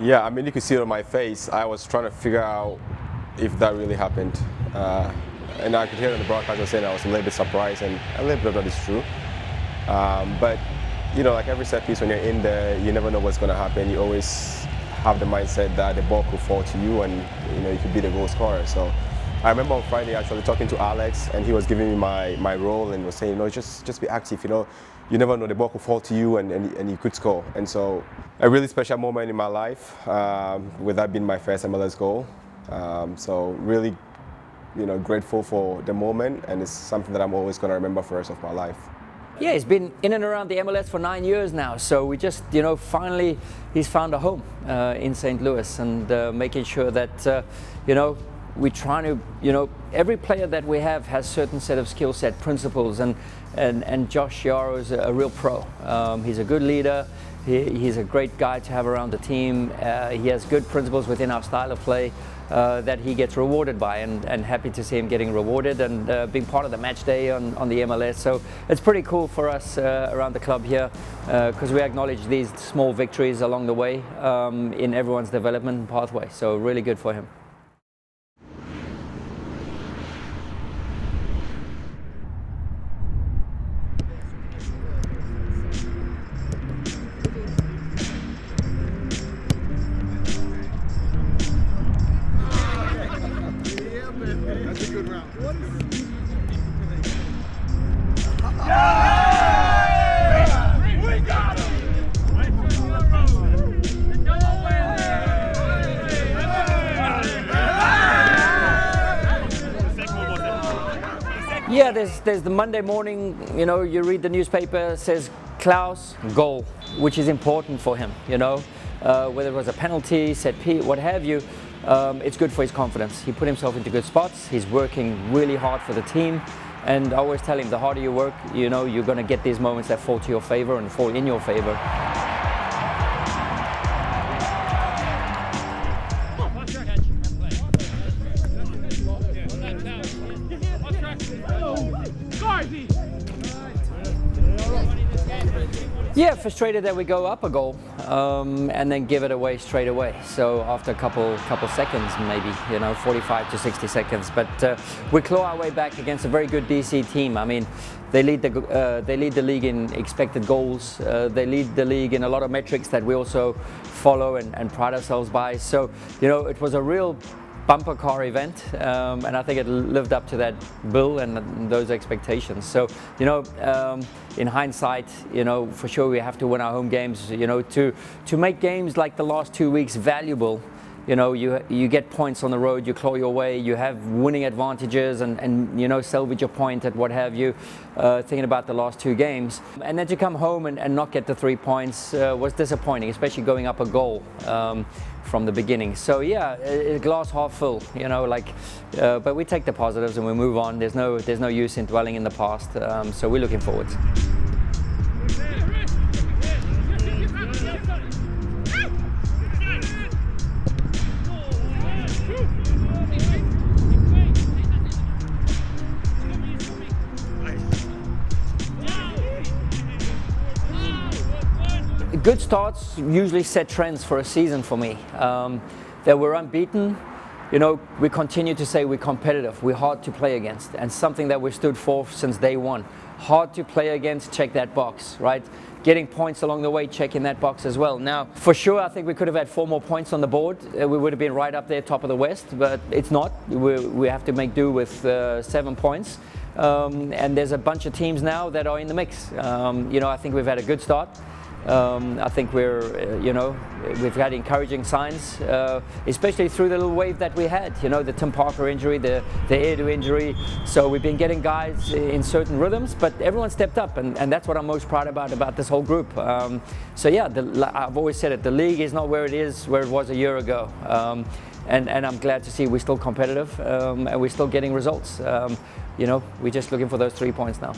Yeah, I mean, you could see it on my face. I was trying to figure out if that really happened. And I could hear it on the broadcast saying I was a little bit surprised, and a little bit of that is true. But, like every set piece, when you're in there, you never know what's going to happen. You always have the mindset that the ball could fall to you and, you could be the goal scorer. So I remember on Friday actually talking to Alex, and he was giving me my role and was saying, just be active, you never know, the ball could fall to you and you could score. And so a really special moment in my life, with that being my first MLS goal. So really, grateful for the moment, and it's something that I'm always going to remember for the rest of my life. Yeah, he's been in and around the MLS for 9 years now, so we just, finally he's found a home in St. Louis, and making sure that, we're trying to, every player that we have has certain set of skill set, principles, and Josh Yaro is a real pro. He's a good leader. He's a great guy to have around the team. He has good principles within our style of play that he gets rewarded by, and happy to see him getting rewarded and being part of the match day on the MLS. So it's pretty cool for us around the club here, because we acknowledge these small victories along the way in everyone's development pathway. So really good for him. That's a good round. We got him! Yeah, there's the Monday morning, you read the newspaper, says Klaus, goal, which is important for him, whether it was a penalty, set piece, what have you. It's good for his confidence. He put himself into good spots. He's working really hard for the team, and I always tell him, the harder you work, you're going to get these moments that fall to your favor and fall in your favor. Yeah, frustrated that we go up a goal and then give it away straight away. So after a couple seconds, maybe 45 to 60 seconds, but we claw our way back against a very good DC team. I mean, they lead the league in expected goals. They lead the league in a lot of metrics that we also follow and pride ourselves by. So it was a real bumper car event, and I think it lived up to that bill and those expectations. So in hindsight, for sure we have to win our home games. To make games like the last 2 weeks valuable, you get points on the road, you claw your way, you have winning advantages, and salvage a point at what have you. Thinking about the last 2 games, and then to come home and not get the 3 points was disappointing, especially going up a goal from the beginning. So yeah, glass half full, but we take the positives and we move on. There's no use in dwelling in the past, so we're looking forward. Good starts usually set trends for a season for me. That we're unbeaten, we continue to say we're competitive, we're hard to play against, and something that we stood for since day one. Hard to play against, check that box, right? Getting points along the way, checking that box as well. Now, for sure, I think we could have had 4 more points on the board. We would have been right up there, top of the West, but it's not. We have to make do with 7 points. And there's a bunch of teams now that are in the mix. I think we've had a good start. I think we've had encouraging signs, especially through the little wave that we had. The Tim Parker injury, the Edu injury. So we've been getting guys in certain rhythms, but everyone stepped up, and that's what I'm most proud about this whole group. So yeah, I've always said it. The league is not where it was a year ago, and I'm glad to see we're still competitive and we're still getting results. We're just looking for those 3 points now.